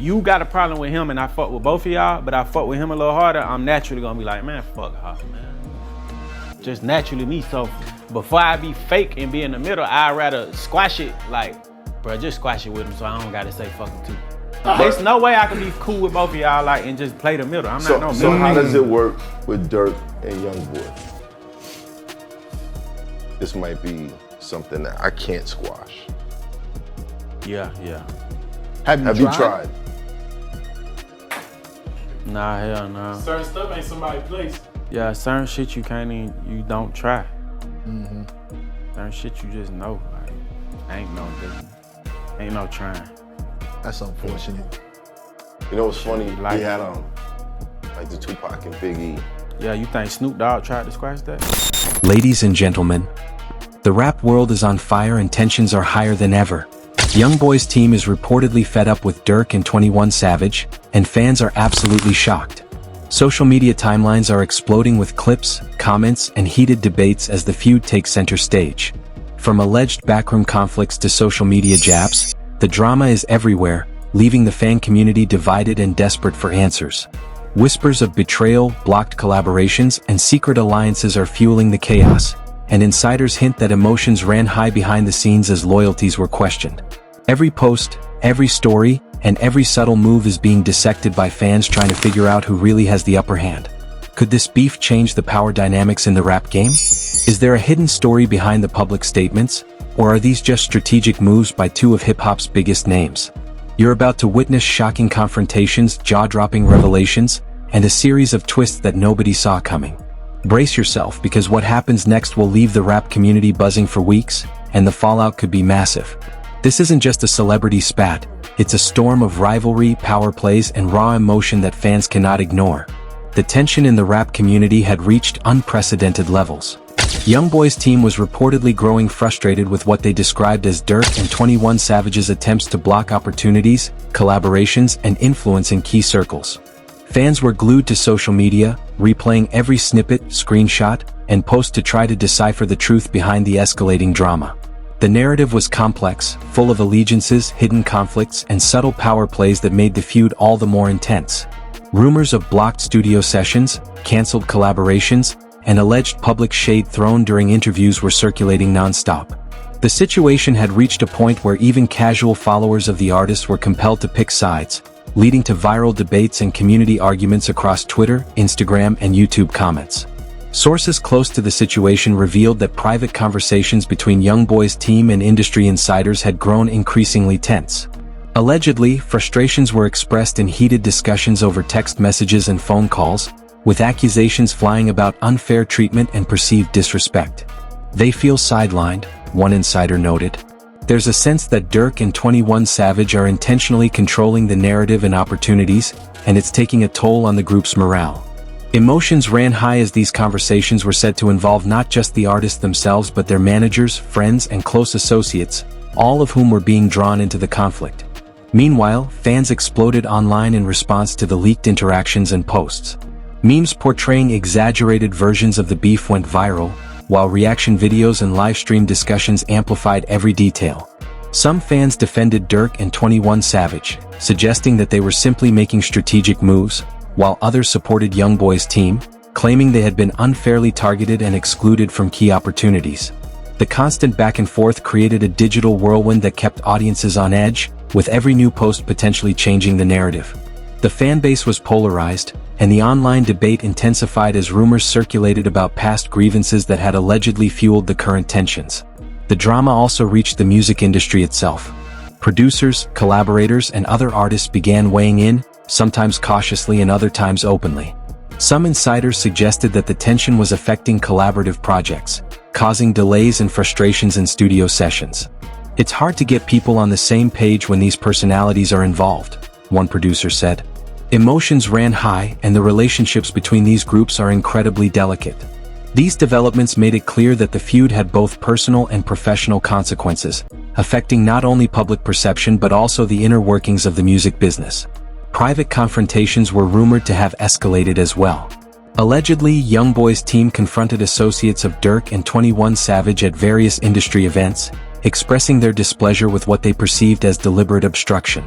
you got a problem with him and I fuck with both of y'all, but I fuck with him a little harder, I'm naturally gonna be like, man, fuck her, man. Just naturally me. So before I be fake and be in the middle, I'd rather squash it like, bro, just squash it with him so I don't gotta say fuck him too. There's no way I can be cool with both of y'all like and just play the middle. I'm not no middle. So how does it work with Durk and Youngboy? This might be something that I can't squash. Yeah. Have you tried? Nah, hell no. Certain stuff ain't somebody's place. Yeah, certain shit you can't even, you don't try. Certain shit you just know. Like, ain't no trying. That's unfortunate. You know what's funny? Like, we had like the Tupac and Biggie. Yeah, you think Snoop Dogg tried to squash that? Ladies and gentlemen, the rap world is on fire and tensions are higher than ever. Youngboy's team is reportedly fed up with Durk and 21 Savage, and fans are absolutely shocked. Social media timelines are exploding with clips, comments, and heated debates as the feud takes center stage. From alleged backroom conflicts to social media jabs, the drama is everywhere, leaving the fan community divided and desperate for answers. Whispers of betrayal, blocked collaborations, and secret alliances are fueling the chaos, and insiders hint that emotions ran high behind the scenes as loyalties were questioned. Every post, every story, and every subtle move is being dissected by fans trying to figure out who really has the upper hand. Could this beef change the power dynamics in the rap game? Is there a hidden story behind the public statements, or are these just strategic moves by two of hip-hop's biggest names? You're about to witness shocking confrontations, jaw-dropping revelations, and a series of twists that nobody saw coming. Brace yourself, because what happens next will leave the rap community buzzing for weeks, and the fallout could be massive. This isn't just a celebrity spat, it's a storm of rivalry, power plays, and raw emotion that fans cannot ignore. The tension in the rap community had reached unprecedented levels. Youngboy's team was reportedly growing frustrated with what they described as Durk and 21 Savage's attempts to block opportunities, collaborations, and influence in key circles. Fans were glued to social media, replaying every snippet, screenshot, and post to try to decipher the truth behind the escalating drama. The narrative was complex, full of allegiances, hidden conflicts, and subtle power plays that made the feud all the more intense. Rumors of blocked studio sessions, canceled collaborations, and alleged public shade thrown during interviews were circulating non-stop. The situation had reached a point where even casual followers of the artist were compelled to pick sides, leading to viral debates and community arguments across Twitter, Instagram, and YouTube comments. Sources close to the situation revealed that private conversations between Youngboy's team and industry insiders had grown increasingly tense. Allegedly, frustrations were expressed in heated discussions over text messages and phone calls, with accusations flying about unfair treatment and perceived disrespect. They feel sidelined, one insider noted. There's a sense that Durk and 21 Savage are intentionally controlling the narrative and opportunities, and it's taking a toll on the group's morale. Emotions ran high as these conversations were said to involve not just the artists themselves but their managers, friends, and close associates, all of whom were being drawn into the conflict. Meanwhile, fans exploded online in response to the leaked interactions and posts. Memes portraying exaggerated versions of the beef went viral, while reaction videos and live-stream discussions amplified every detail. Some fans defended Durk and 21 Savage, suggesting that they were simply making strategic moves, while others supported Youngboy's team, claiming they had been unfairly targeted and excluded from key opportunities. The constant back and forth created a digital whirlwind that kept audiences on edge, with every new post potentially changing the narrative. The fanbase was polarized, and the online debate intensified as rumors circulated about past grievances that had allegedly fueled the current tensions. The drama also reached the music industry itself. Producers, collaborators, and other artists began weighing in, sometimes cautiously and other times openly. Some insiders suggested that the tension was affecting collaborative projects, causing delays and frustrations in studio sessions. It's hard to get people on the same page when these personalities are involved, one producer said. Emotions ran high, and the relationships between these groups are incredibly delicate. These developments made it clear that the feud had both personal and professional consequences, affecting not only public perception but also the inner workings of the music business. Private confrontations were rumored to have escalated as well. Allegedly, Youngboy's team confronted associates of Durk and 21 Savage at various industry events, expressing their displeasure with what they perceived as deliberate obstruction.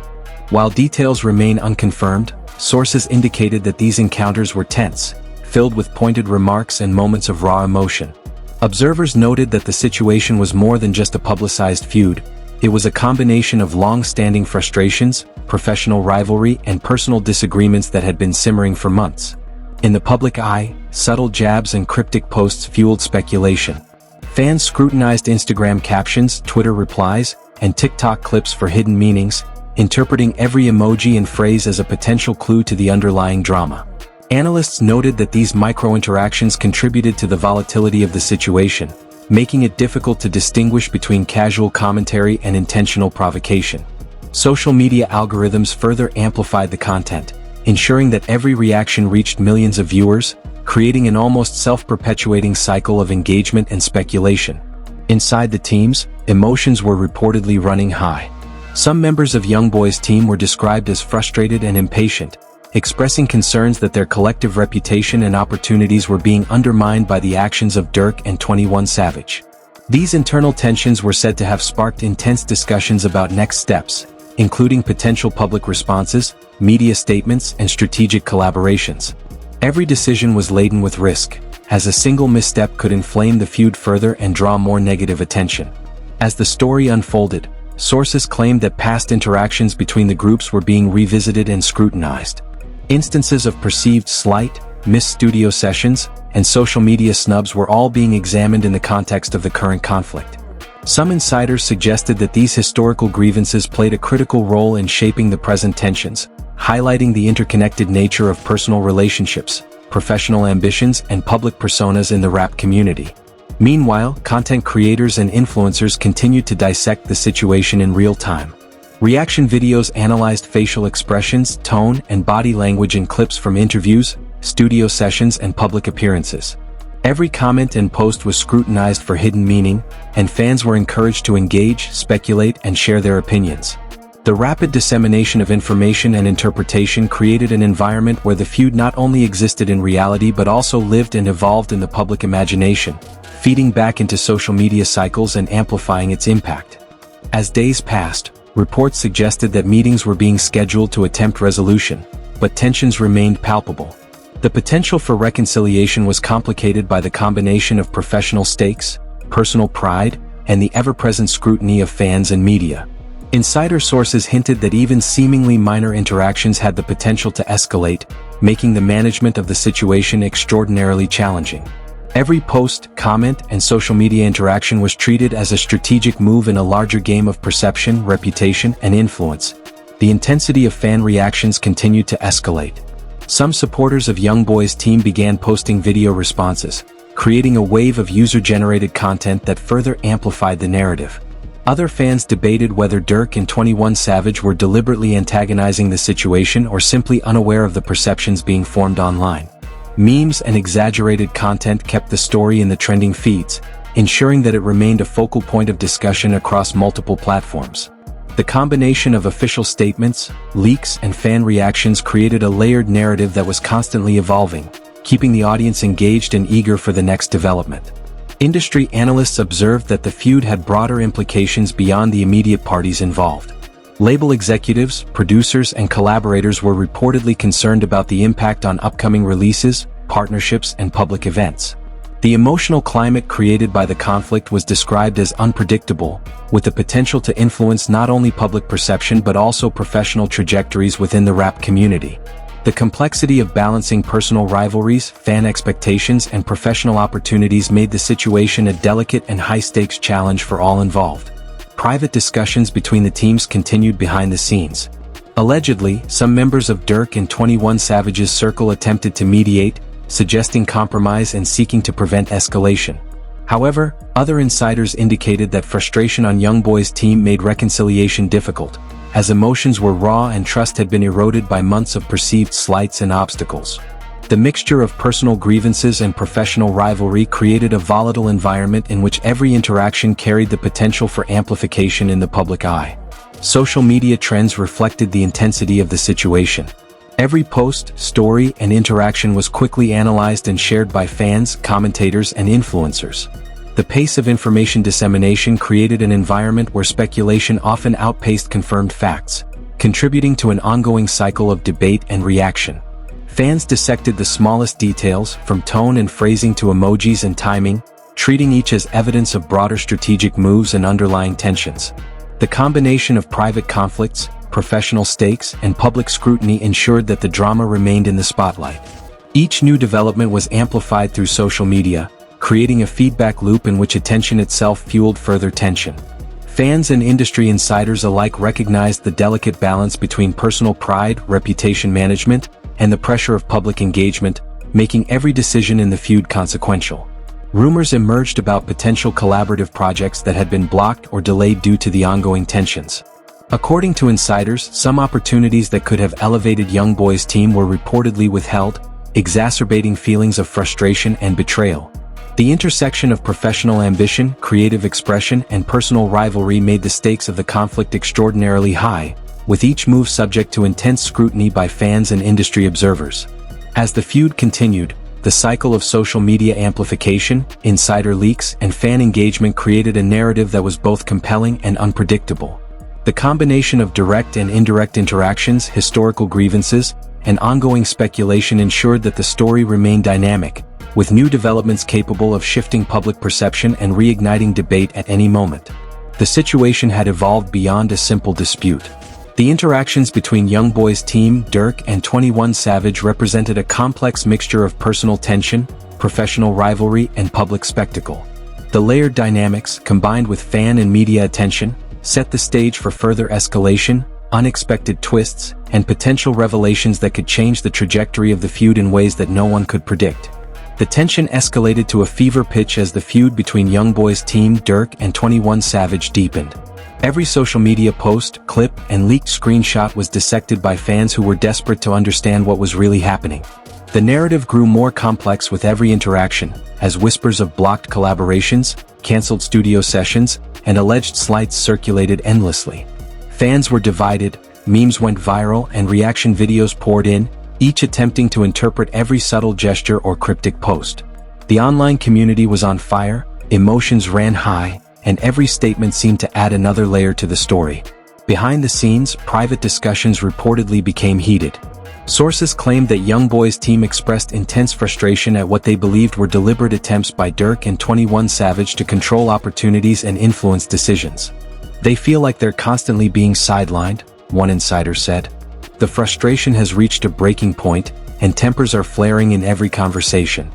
While details remain unconfirmed, sources indicated that these encounters were tense, filled with pointed remarks and moments of raw emotion. Observers noted that the situation was more than just a publicized feud. It was a combination of long-standing frustrations, professional rivalry, and personal disagreements that had been simmering for months. In the public eye, subtle jabs and cryptic posts fueled speculation. Fans scrutinized Instagram captions, Twitter replies, and TikTok clips for hidden meanings, interpreting every emoji and phrase as a potential clue to the underlying drama. Analysts noted that these micro-interactions contributed to the volatility of the situation, making it difficult to distinguish between casual commentary and intentional provocation. Social media algorithms further amplified the content, ensuring that every reaction reached millions of viewers, creating an almost self-perpetuating cycle of engagement and speculation. Inside the teams, emotions were reportedly running high. Some members of Youngboy's team were described as frustrated and impatient, expressing concerns that their collective reputation and opportunities were being undermined by the actions of Durk and 21 Savage. These internal tensions were said to have sparked intense discussions about next steps, including potential public responses, media statements, and strategic collaborations. Every decision was laden with risk, as a single misstep could inflame the feud further and draw more negative attention. As the story unfolded, sources claimed that past interactions between the groups were being revisited and scrutinized. Instances of perceived slight, missed studio sessions, and social media snubs were all being examined in the context of the current conflict. Some insiders suggested that these historical grievances played a critical role in shaping the present tensions, highlighting the interconnected nature of personal relationships, professional ambitions, and public personas in the rap community. Meanwhile, content creators and influencers continued to dissect the situation in real time. Reaction videos analyzed facial expressions, tone, and body language in clips from interviews, studio sessions, and public appearances. Every comment and post was scrutinized for hidden meaning, and fans were encouraged to engage, speculate, and share their opinions. The rapid dissemination of information and interpretation created an environment where the feud not only existed in reality but also lived and evolved in the public imagination, feeding back into social media cycles and amplifying its impact. As days passed, reports suggested that meetings were being scheduled to attempt resolution, but tensions remained palpable. The potential for reconciliation was complicated by the combination of professional stakes, personal pride, and the ever-present scrutiny of fans and media. Insider sources hinted that even seemingly minor interactions had the potential to escalate, making the management of the situation extraordinarily challenging. Every post, comment, and social media interaction was treated as a strategic move in a larger game of perception, reputation, and influence. The intensity of fan reactions continued to escalate. Some supporters of Youngboy's team began posting video responses, creating a wave of user-generated content that further amplified the narrative. Other fans debated whether Durk and 21 Savage were deliberately antagonizing the situation or simply unaware of the perceptions being formed online. Memes and exaggerated content kept the story in the trending feeds, ensuring that it remained a focal point of discussion across multiple platforms. The combination of official statements, leaks, and fan reactions created a layered narrative that was constantly evolving, keeping the audience engaged and eager for the next development. Industry analysts observed that the feud had broader implications beyond the immediate parties involved. Label executives, producers, and collaborators were reportedly concerned about the impact on upcoming releases, partnerships, and public events. The emotional climate created by the conflict was described as unpredictable, with the potential to influence not only public perception but also professional trajectories within the rap community. The complexity of balancing personal rivalries, fan expectations, and professional opportunities made the situation a delicate and high-stakes challenge for all involved. Private discussions between the teams continued behind the scenes. Allegedly, some members of Durk and 21 Savage's circle attempted to mediate, suggesting compromise and seeking to prevent escalation. However, other insiders indicated that frustration on Youngboy's team made reconciliation difficult, as emotions were raw and trust had been eroded by months of perceived slights and obstacles. The mixture of personal grievances and professional rivalry created a volatile environment in which every interaction carried the potential for amplification in the public eye. Social media trends reflected the intensity of the situation. Every post, story, and interaction was quickly analyzed and shared by fans, commentators, and influencers. The pace of information dissemination created an environment where speculation often outpaced confirmed facts, contributing to an ongoing cycle of debate and reaction. Fans dissected the smallest details, from tone and phrasing to emojis and timing, treating each as evidence of broader strategic moves and underlying tensions. The combination of private conflicts, professional stakes, and public scrutiny ensured that the drama remained in the spotlight. Each new development was amplified through social media, creating a feedback loop in which attention itself fueled further tension. Fans and industry insiders alike recognized the delicate balance between personal pride, reputation management, and the pressure of public engagement, making every decision in the feud consequential. Rumors emerged about potential collaborative projects that had been blocked or delayed due to the ongoing tensions. According to insiders, some opportunities that could have elevated Youngboy's team were reportedly withheld, exacerbating feelings of frustration and betrayal. The intersection of professional ambition, creative expression, and personal rivalry made the stakes of the conflict extraordinarily high, with each move subject to intense scrutiny by fans and industry observers. As the feud continued, the cycle of social media amplification, insider leaks, and fan engagement created a narrative that was both compelling and unpredictable. The combination of direct and indirect interactions, historical grievances, and ongoing speculation ensured that the story remained dynamic, with new developments capable of shifting public perception and reigniting debate at any moment. The situation had evolved beyond a simple dispute. The interactions between Youngboy's team, Durk, and 21 Savage represented a complex mixture of personal tension, professional rivalry, and public spectacle. The layered dynamics, combined with fan and media attention, set the stage for further escalation, unexpected twists, and potential revelations that could change the trajectory of the feud in ways that no one could predict. The tension escalated to a fever pitch as the feud between Youngboy's team, Durk, and 21 Savage deepened. Every social media post, clip, and leaked screenshot was dissected by fans who were desperate to understand what was really happening. The narrative grew more complex with every interaction, as whispers of blocked collaborations, canceled studio sessions, and alleged slights circulated endlessly. Fans were divided, memes went viral, and reaction videos poured in, each attempting to interpret every subtle gesture or cryptic post. The online community was on fire, emotions ran high, and every statement seemed to add another layer to the story. Behind the scenes, private discussions reportedly became heated. Sources claimed that Youngboy's team expressed intense frustration at what they believed were deliberate attempts by Durk and 21 Savage to control opportunities and influence decisions. "They feel like they're constantly being sidelined," one insider said. "The frustration has reached a breaking point, and tempers are flaring in every conversation."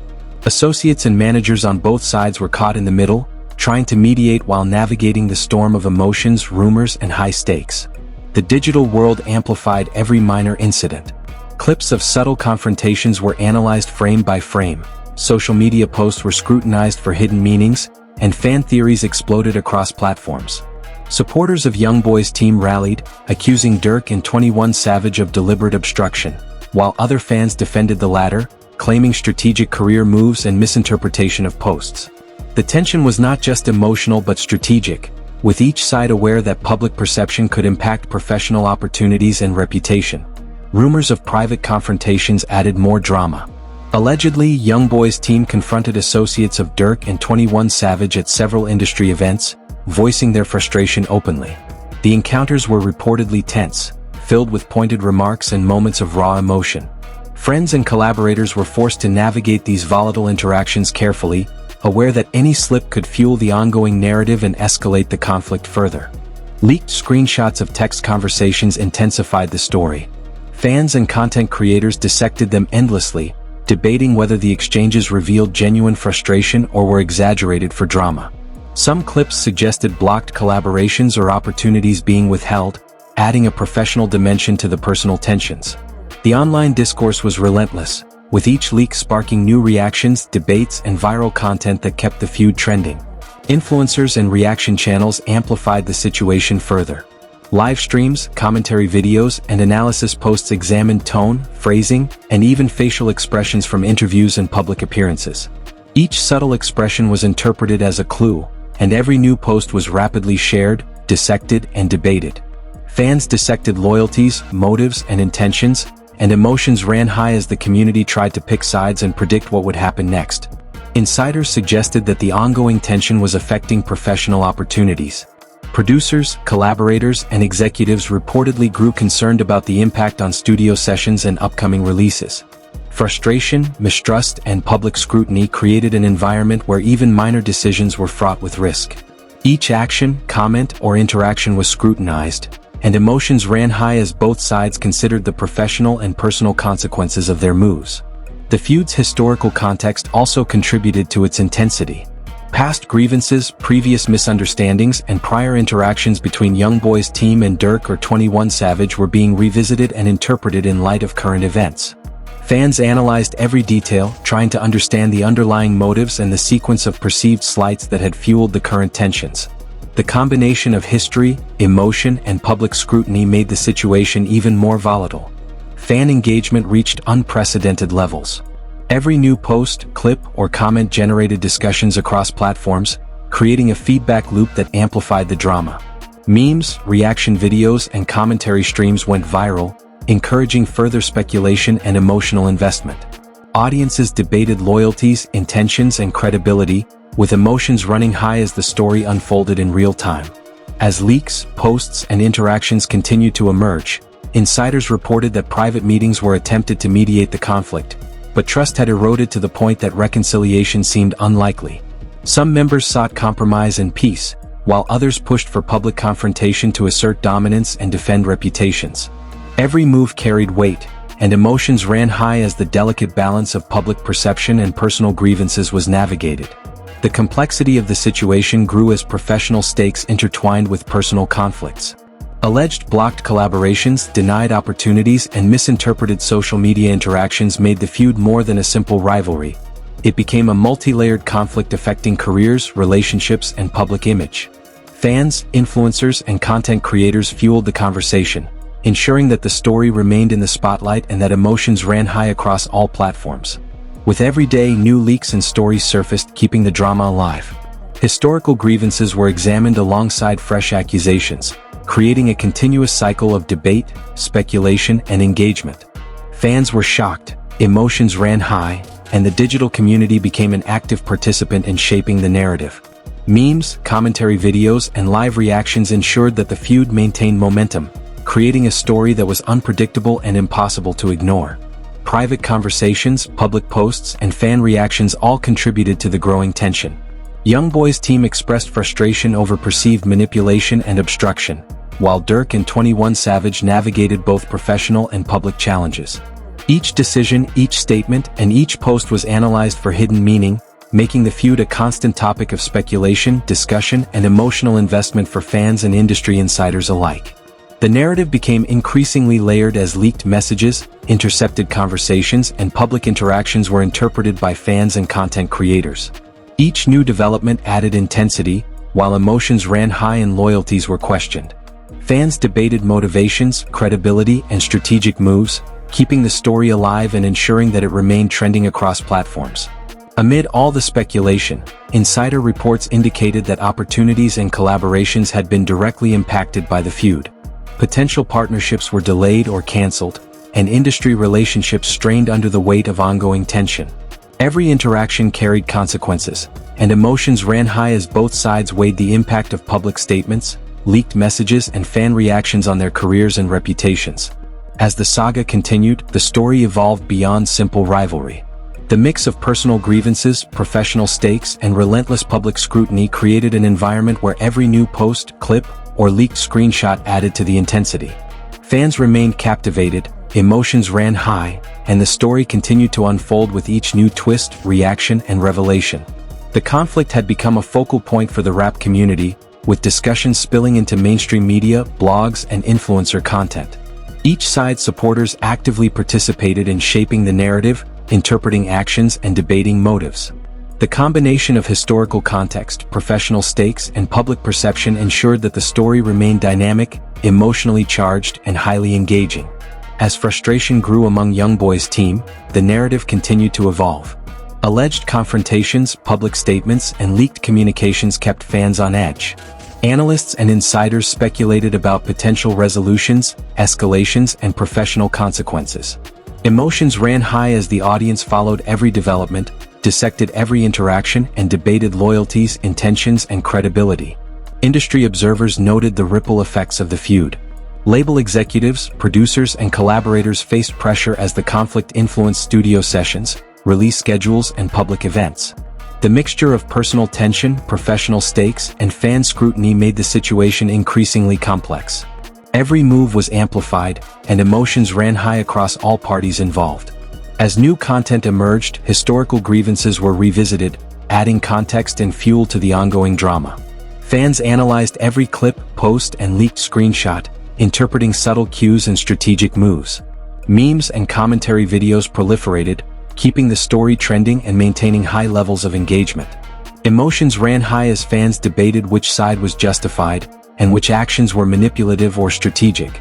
Associates and managers on both sides were caught in the middle, trying to mediate while navigating the storm of emotions, rumors, and high stakes. The digital world amplified every minor incident. Clips of subtle confrontations were analyzed frame by frame, social media posts were scrutinized for hidden meanings, and fan theories exploded across platforms. Supporters of Youngboy's team rallied, accusing Durk and 21 Savage of deliberate obstruction, while other fans defended the latter, claiming strategic career moves and misinterpretation of posts. The tension was not just emotional but strategic, with each side aware that public perception could impact professional opportunities and reputation. Rumors of private confrontations added more drama. Allegedly, Youngboy's team confronted associates of Durk and 21 Savage at several industry events, voicing their frustration openly. The encounters were reportedly tense, filled with pointed remarks and moments of raw emotion. Friends and collaborators were forced to navigate these volatile interactions carefully, aware that any slip could fuel the ongoing narrative and escalate the conflict further. Leaked screenshots of text conversations intensified the story. Fans and content creators dissected them endlessly, debating whether the exchanges revealed genuine frustration or were exaggerated for drama. Some clips suggested blocked collaborations or opportunities being withheld, adding a professional dimension to the personal tensions. The online discourse was relentless, with each leak sparking new reactions, debates, and viral content that kept the feud trending. Influencers and reaction channels amplified the situation further. Live streams, commentary videos, and analysis posts examined tone, phrasing, and even facial expressions from interviews and public appearances. Each subtle expression was interpreted as a clue, and every new post was rapidly shared, dissected, and debated. Fans dissected loyalties, motives, and intentions, and emotions ran high as the community tried to pick sides and predict what would happen next. Insiders suggested that the ongoing tension was affecting professional opportunities. Producers, collaborators, and executives reportedly grew concerned about the impact on studio sessions and upcoming releases. Frustration, mistrust, and public scrutiny created an environment where even minor decisions were fraught with risk. Each action, comment, or interaction was scrutinized, and emotions ran high as both sides considered the professional and personal consequences of their moves. The feud's historical context also contributed to its intensity. Past grievances, previous misunderstandings, and prior interactions between Youngboy's team and Durk or 21 Savage were being revisited and interpreted in light of current events. Fans analyzed every detail, trying to understand the underlying motives and the sequence of perceived slights that had fueled the current tensions. The combination of history, emotion, and public scrutiny made the situation even more volatile. Fan engagement reached unprecedented levels. Every new post, clip, or comment generated discussions across platforms, creating a feedback loop that amplified the drama. Memes, reaction videos, and commentary streams went viral, encouraging further speculation and emotional investment. Audiences debated loyalties, intentions, and credibility, with emotions running high as the story unfolded in real time. As leaks, posts, and interactions continued to emerge, insiders reported that private meetings were attempted to mediate the conflict, but trust had eroded to the point that reconciliation seemed unlikely. Some members sought compromise and peace, while others pushed for public confrontation to assert dominance and defend reputations. Every move carried weight, and emotions ran high as the delicate balance of public perception and personal grievances was navigated. The complexity of the situation grew as professional stakes intertwined with personal conflicts. Alleged blocked collaborations, denied opportunities, and misinterpreted social media interactions made the feud more than a simple rivalry. It became a multi-layered conflict affecting careers, relationships, and public image. Fans, influencers, and content creators fueled the conversation, ensuring that the story remained in the spotlight and that emotions ran high across all platforms. With every day, new leaks and stories surfaced, keeping the drama alive. Historical grievances were examined alongside fresh accusations, creating a continuous cycle of debate, speculation, and engagement. Fans were shocked, emotions ran high, and the digital community became an active participant in shaping the narrative. Memes, commentary videos, and live reactions ensured that the feud maintained momentum, creating a story that was unpredictable and impossible to ignore. Private conversations, public posts, and fan reactions all contributed to the growing tension. Youngboy's team expressed frustration over perceived manipulation and obstruction, while Durk and 21 Savage navigated both professional and public challenges. Each decision, each statement, and each post was analyzed for hidden meaning, making the feud a constant topic of speculation, discussion, and emotional investment for fans and industry insiders alike. The narrative became increasingly layered as leaked messages, intercepted conversations, and public interactions were interpreted by fans and content creators. Each new development added intensity, while emotions ran high and loyalties were questioned. Fans debated motivations, credibility, and strategic moves, keeping the story alive and ensuring that it remained trending across platforms. Amid all the speculation, insider reports indicated that opportunities and collaborations had been directly impacted by the feud. Potential partnerships were delayed or canceled, and industry relationships strained under the weight of ongoing tension. Every interaction carried consequences, and emotions ran high as both sides weighed the impact of public statements, leaked messages, and fan reactions on their careers and reputations. As the saga continued, the story evolved beyond simple rivalry. The mix of personal grievances, professional stakes, and relentless public scrutiny created an environment where every new post, clip, or leaked screenshot added to the intensity. Fans remained captivated, emotions ran high, and the story continued to unfold with each new twist, reaction, and revelation. The conflict had become a focal point for the rap community, with discussions spilling into mainstream media, blogs, and influencer content. Each side's supporters actively participated in shaping the narrative, interpreting actions, and debating motives. The combination of historical context, professional stakes, and public perception ensured that the story remained dynamic, emotionally charged, and highly engaging. As frustration grew among Youngboy's team, the narrative continued to evolve. Alleged confrontations, public statements, and leaked communications kept fans on edge. Analysts and insiders speculated about potential resolutions, escalations, and professional consequences. Emotions ran high as the audience followed every development, dissected every interaction, and debated loyalties, intentions, and credibility. Industry observers noted the ripple effects of the feud. Label executives, producers, and collaborators faced pressure as the conflict influenced studio sessions, release schedules, and public events. The mixture of personal tension, professional stakes, and fan scrutiny made the situation increasingly complex. Every move was amplified, and emotions ran high across all parties involved. As new content emerged, historical grievances were revisited, adding context and fuel to the ongoing drama. Fans analyzed every clip, post, and leaked screenshot, interpreting subtle cues and strategic moves. Memes and commentary videos proliferated, keeping the story trending and maintaining high levels of engagement. Emotions ran high as fans debated which side was justified and which actions were manipulative or strategic.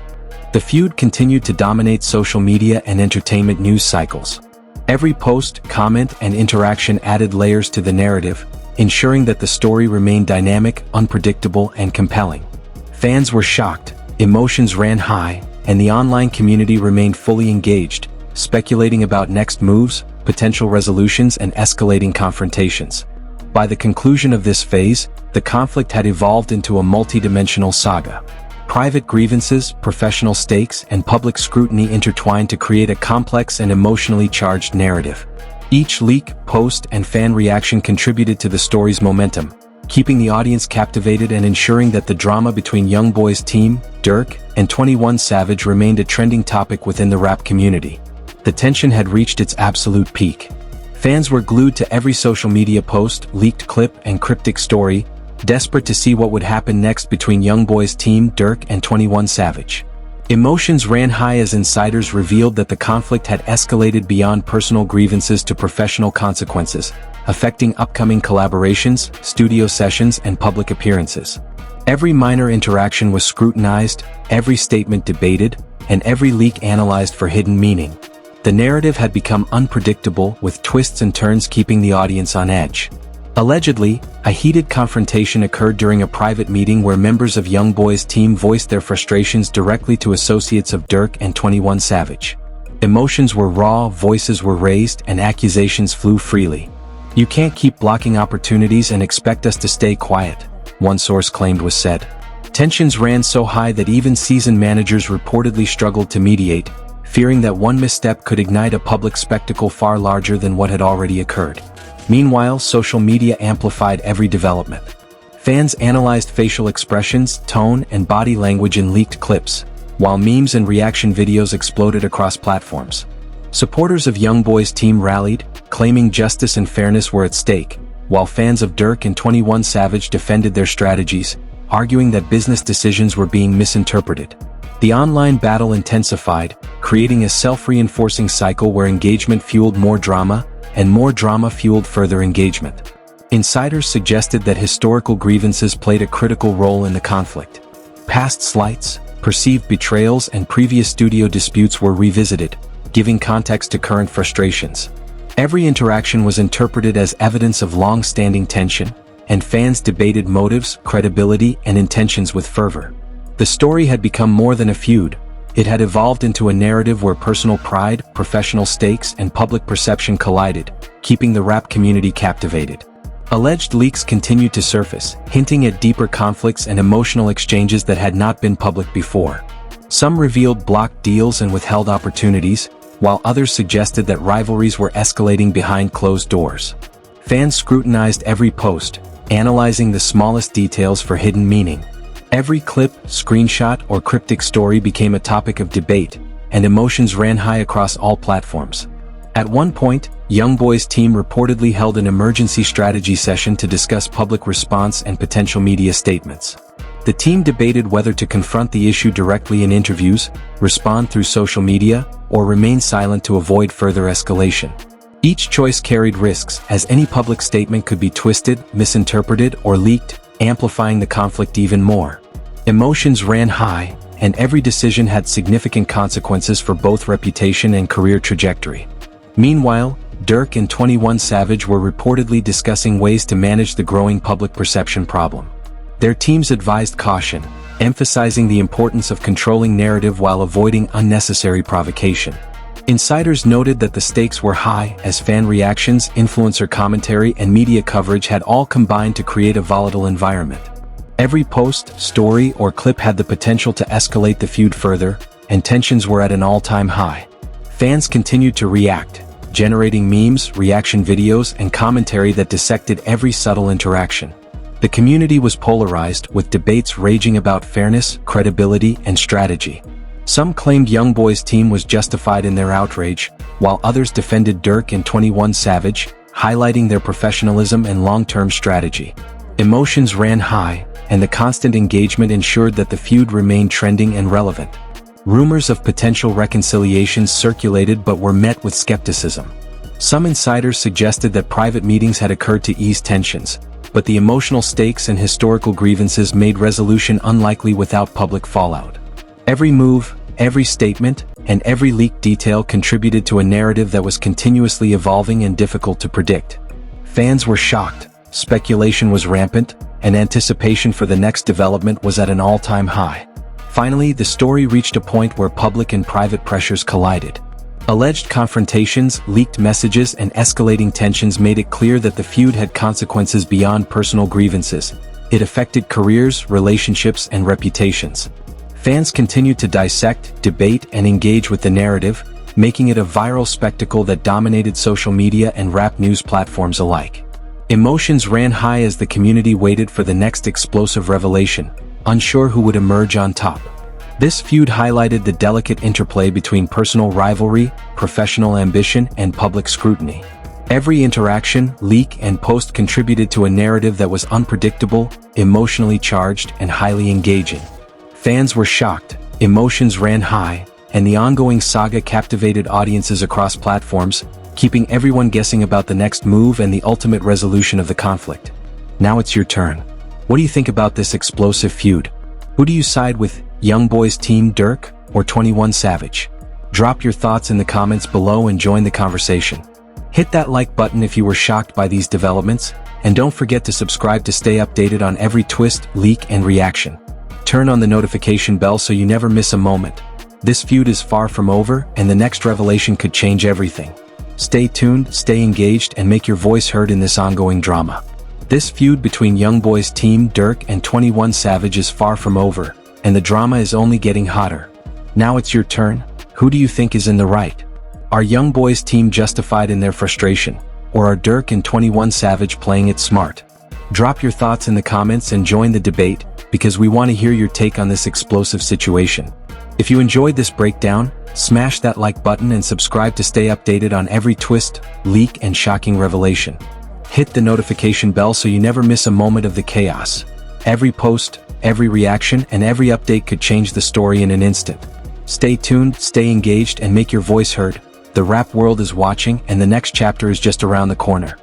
The feud continued to dominate social media and entertainment news cycles. Every post, comment, and interaction added layers to the narrative, ensuring that the story remained dynamic, unpredictable, and compelling. Fans were shocked, emotions ran high, and the online community remained fully engaged, speculating about next moves, potential resolutions, and escalating confrontations. By the conclusion of this phase, the conflict had evolved into a multi-dimensional saga. Private grievances, professional stakes, and public scrutiny intertwined to create a complex and emotionally charged narrative. Each leak, post, and fan reaction contributed to the story's momentum, keeping the audience captivated and ensuring that the drama between Youngboy's team, Durk, and 21 Savage remained a trending topic within the rap community. The tension had reached its absolute peak. Fans were glued to every social media post, leaked clip, and cryptic story, desperate to see what would happen next between Youngboy's team, Durk, and 21 Savage. Emotions ran high as insiders revealed that the conflict had escalated beyond personal grievances to professional consequences, affecting upcoming collaborations, studio sessions, and public appearances. Every minor interaction was scrutinized, every statement debated, and every leak analyzed for hidden meaning. The narrative had become unpredictable, with twists and turns keeping the audience on edge. Allegedly, a heated confrontation occurred during a private meeting where members of Youngboy's team voiced their frustrations directly to associates of Durk and 21 Savage. Emotions were raw, voices were raised, and accusations flew freely. "You can't keep blocking opportunities and expect us to stay quiet," one source claimed was said. Tensions ran so high that even seasoned managers reportedly struggled to mediate, fearing that one misstep could ignite a public spectacle far larger than what had already occurred. Meanwhile, social media amplified every development. Fans analyzed facial expressions, tone, and body language in leaked clips, while memes and reaction videos exploded across platforms. Supporters of Youngboy's team rallied, claiming justice and fairness were at stake, while fans of Durk and 21 Savage defended their strategies, arguing that business decisions were being misinterpreted. The online battle intensified, creating a self-reinforcing cycle where engagement fueled more drama, and more drama fueled further engagement. Insiders suggested that historical grievances played a critical role in the conflict. Past slights, perceived betrayals, and previous studio disputes were revisited, giving context to current frustrations. Every interaction was interpreted as evidence of long-standing tension, and fans debated motives, credibility, and intentions with fervor. The story had become more than a feud. It had evolved into a narrative where personal pride, professional stakes, and public perception collided, keeping the rap community captivated. Alleged leaks continued to surface, hinting at deeper conflicts and emotional exchanges that had not been public before. Some revealed blocked deals and withheld opportunities, while others suggested that rivalries were escalating behind closed doors. Fans scrutinized every post, analyzing the smallest details for hidden meaning. Every clip, screenshot, or cryptic story became a topic of debate, and emotions ran high across all platforms. At one point, Youngboy's team reportedly held an emergency strategy session to discuss public response and potential media statements. The team debated whether to confront the issue directly in interviews, respond through social media, or remain silent to avoid further escalation. Each choice carried risks, as any public statement could be twisted, misinterpreted, or leaked, amplifying the conflict even more. Emotions ran high, and every decision had significant consequences for both reputation and career trajectory. Meanwhile, Durk and 21 Savage were reportedly discussing ways to manage the growing public perception problem. Their teams advised caution, emphasizing the importance of controlling narrative while avoiding unnecessary provocation. Insiders noted that the stakes were high as fan reactions, influencer commentary, and media coverage had all combined to create a volatile environment. Every post, story, or clip had the potential to escalate the feud further, and tensions were at an all-time high. Fans continued to react, generating memes, reaction videos, and commentary that dissected every subtle interaction. The community was polarized, with debates raging about fairness, credibility, and strategy. Some claimed Youngboy's team was justified in their outrage, while others defended Durk and 21 Savage, highlighting their professionalism and long-term strategy. Emotions ran high, and the constant engagement ensured that the feud remained trending and relevant. Rumors of potential reconciliations circulated but were met with skepticism. Some insiders suggested that private meetings had occurred to ease tensions, but the emotional stakes and historical grievances made resolution unlikely without public fallout. Every move, every statement, and every leaked detail contributed to a narrative that was continuously evolving and difficult to predict. Fans were shocked, speculation was rampant, and anticipation for the next development was at an all-time high. Finally, the story reached a point where public and private pressures collided. Alleged confrontations, leaked messages, and escalating tensions made it clear that the feud had consequences beyond personal grievances. It affected careers, relationships, and reputations. Fans continued to dissect, debate, and engage with the narrative, making it a viral spectacle that dominated social media and rap news platforms alike. Emotions ran high as the community waited for the next explosive revelation, unsure who would emerge on top. This feud highlighted the delicate interplay between personal rivalry, professional ambition, and public scrutiny. Every interaction, leak, and post contributed to a narrative that was unpredictable, emotionally charged, and highly engaging. Fans were shocked, emotions ran high, and the ongoing saga captivated audiences across platforms, keeping everyone guessing about the next move and the ultimate resolution of the conflict. Now it's your turn. What do you think about this explosive feud? Who do you side with, Youngboy's team Durk or 21 Savage? Drop your thoughts in the comments below and join the conversation. Hit that like button if you were shocked by these developments, and don't forget to subscribe to stay updated on every twist, leak, and reaction. Turn on the notification bell so you never miss a moment. This feud is far from over, and the next revelation could change everything. Stay tuned, stay engaged, and make your voice heard in this ongoing drama. This feud between Youngboy's team Durk and 21 Savage is far from over, and the drama is only getting hotter. Now it's your turn. Who do you think is in the right? Are Youngboy's team justified in their frustration, or are Durk and 21 Savage playing it smart? Drop your thoughts in the comments and join the debate, because we want to hear your take on this explosive situation. If you enjoyed this breakdown, smash that like button and subscribe to stay updated on every twist, leak, and shocking revelation. Hit the notification bell so you never miss a moment of the chaos. Every post, every reaction, and every update could change the story in an instant. Stay tuned, stay engaged, and make your voice heard. The rap world is watching, and the next chapter is just around the corner.